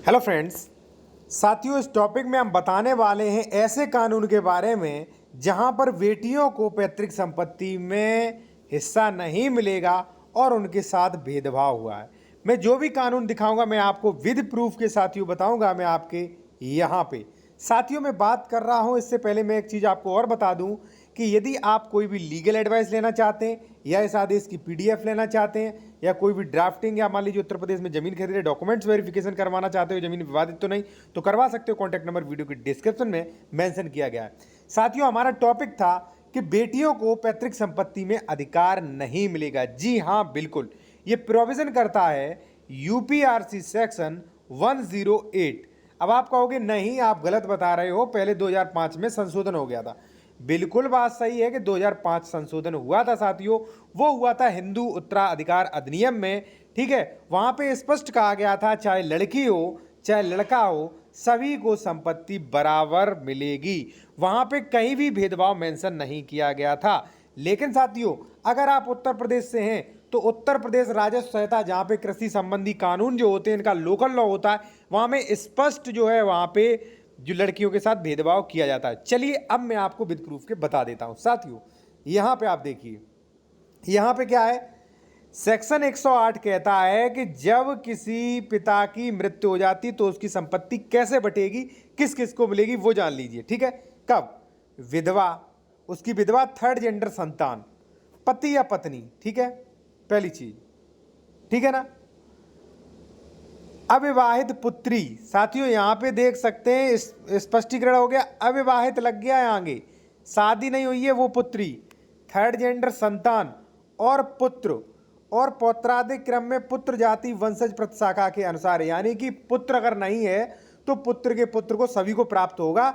Hello friends, साथियों इस topic में हम बताने वाले हैं ऐसे कानून के बारे में जहां पर बेटियों को पैतृक संपत्ति में हिस्सा नहीं मिलेगा और उनके साथ भेदभाव हुआ है। मैं जो भी कानून दिखाऊंगा मैं आपको विद प्रूफ के साथियों बताऊंगा मैं आपके यहाँ पे। साथियों मैं बात कर रहा हूँ, इससे पहले मैं एक चीज़ आपको और बता दूँ कि यदि आप कोई भी लीगल एडवाइस लेना चाहते हैं या इस आदेश की पीडीएफ लेना चाहते हैं या कोई भी ड्राफ्टिंग या मान लीजिए उत्तर प्रदेश में जमीन खरीदे डॉक्यूमेंट्स वेरिफिकेशन करवाना चाहते हो, जमीन विवादित तो नहीं, तो करवा सकते हो। कॉन्टैक्ट नंबर वीडियो के डिस्क्रिप्शन में मेंशन किया गया है। साथियों हमारा टॉपिक था कि बेटियों को पैतृक संपत्ति में अधिकार नहीं मिलेगा। जी हाँ, बिल्कुल, ये प्रोविजन करता है यूपीआरसी सेक्शन 108। अब आप कहोगे नहीं आप गलत बता रहे हो, पहले 2005 में संशोधन हो गया था। बिल्कुल बात सही है कि 2005 संशोधन हुआ था साथियों, वो हुआ था हिंदू उत्तराधिकार अधिनियम में। ठीक है, वहां पे स्पष्ट कहा गया था चाहे लड़की हो चाहे लड़का हो सभी को संपत्ति बराबर मिलेगी। वहां पे कहीं भी भेदभाव मेंशन नहीं किया गया था। लेकिन साथियों अगर आप उत्तर प्रदेश से हैं तो उत्तर प्रदेश राजस्व संहिता जहां पे कृषि संबंधी कानून जो होते हैं इनका लोकल लॉ होता है, वहां में स्पष्ट जो है वहां पे जो लड़कियों के साथ भेदभाव किया जाता है। चलिए अब मैं आपको विद प्रूफ के बता देता हूं। साथियों यहां पे आप देखिए, यहां पे क्या है, सेक्शन 108 कहता है कि जब किसी पिता की मृत्यु हो जाती तो उसकी संपत्ति कैसे बटेगी, किस किस को मिलेगी वो जान लीजिए। ठीक है, कब? विधवा, उसकी विधवा, थर्ड जेंडर संतान, पति या पत्नी। ठीक है, पहली चीज, ठीक है ना। अविवाहित पुत्री, साथियों यहां पे देख सकते हैं स्पष्टीकरण हो गया, अविवाहित लग गया है आगे, शादी नहीं हुई है वो पुत्री। थर्ड जेंडर संतान और पुत्र और पौत्रादिक क्रम में पुत्र जाति वंशज प्रतिशाखा के अनुसार, यानी कि पुत्र अगर नहीं है तो पुत्र के पुत्र को सभी को प्राप्त होगा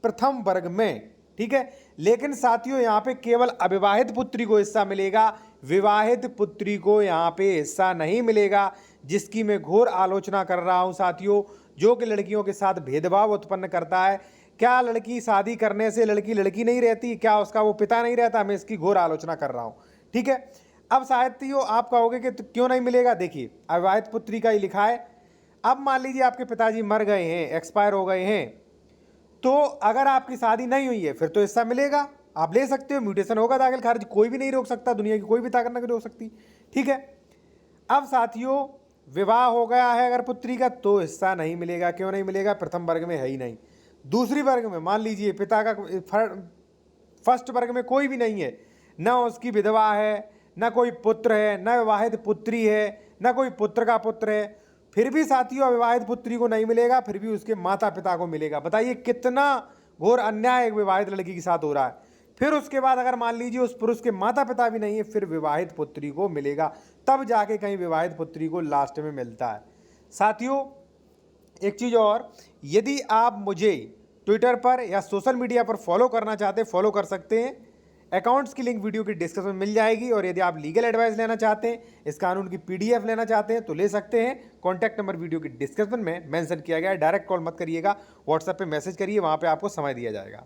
प्रथम वर्ग में। ठीक है, लेकिन साथियों यहां पे केवल अविवाहित पुत्री को हिस्सा मिलेगा, विवाहित पुत्री को यहां पे हिस्सा नहीं मिलेगा, जिसकी मैं घोर आलोचना कर रहा हूं साथियों, जो कि लड़कियों के साथ भेदभाव उत्पन्न करता है। क्या लड़की शादी करने से लड़की लड़की नहीं रहती? क्या उसका वो पिता नहीं रहता? मैं इसकी घोर आलोचना कर रहा हूं। ठीक है, अब साथियों आप कहोगे कि तो क्यों नहीं मिलेगा? देखिए अविवाहित पुत्री का ही लिखा है। अब मान लीजिए आपके पिताजी मर गए हैं, एक्सपायर हो गए हैं, तो अगर आपकी शादी नहीं हुई है फिर तो हिस्सा मिलेगा, आप ले सकते हो, म्यूटेशन होगा दाखिल खारिज, कोई भी नहीं रोक सकता, दुनिया की कोई भी ताकत नहीं रोक सकती। ठीक है, अब साथियों विवाह हो गया है अगर पुत्री का तो हिस्सा नहीं मिलेगा। क्यों नहीं मिलेगा? प्रथम वर्ग में है ही नहीं। दूसरी वर्ग में मान लीजिए पिता का फर्स्ट वर्ग में कोई भी नहीं है, ना उसकी विधवा है, ना कोई पुत्र है, ना विवाहित पुत्री है, ना कोई पुत्र का पुत्र है, फिर भी साथियों अविवाहित पुत्री को नहीं मिलेगा, फिर भी उसके माता पिता को मिलेगा। बताइए कितना घोर अन्याय एक विवाहित लड़की के साथ हो रहा है। फिर उसके बाद अगर मान लीजिए उस पुरुष के माता पिता भी नहीं है फिर विवाहित पुत्री को मिलेगा, तब जाके कहीं विवाहित पुत्री को लास्ट में मिलता है। साथियों एक चीज और, यदि आप मुझे ट्विटर पर या सोशल मीडिया पर फॉलो करना चाहते हैं फॉलो कर सकते हैं, अकाउंट्स की लिंक वीडियो की डिस्क्रिप्शन में मिल जाएगी। और यदि आप लीगल एडवाइस लेना चाहते हैं, इस कानून की पीडीएफ लेना चाहते हैं तो ले सकते हैं। कॉन्टैक्ट नंबर वीडियो की डिस्क्रिप्शन में मेंशन किया गया है, डायरेक्ट कॉल मत करिएगा, व्हाट्सएप पे मैसेज करिए, वहां पे आपको समय दिया जाएगा।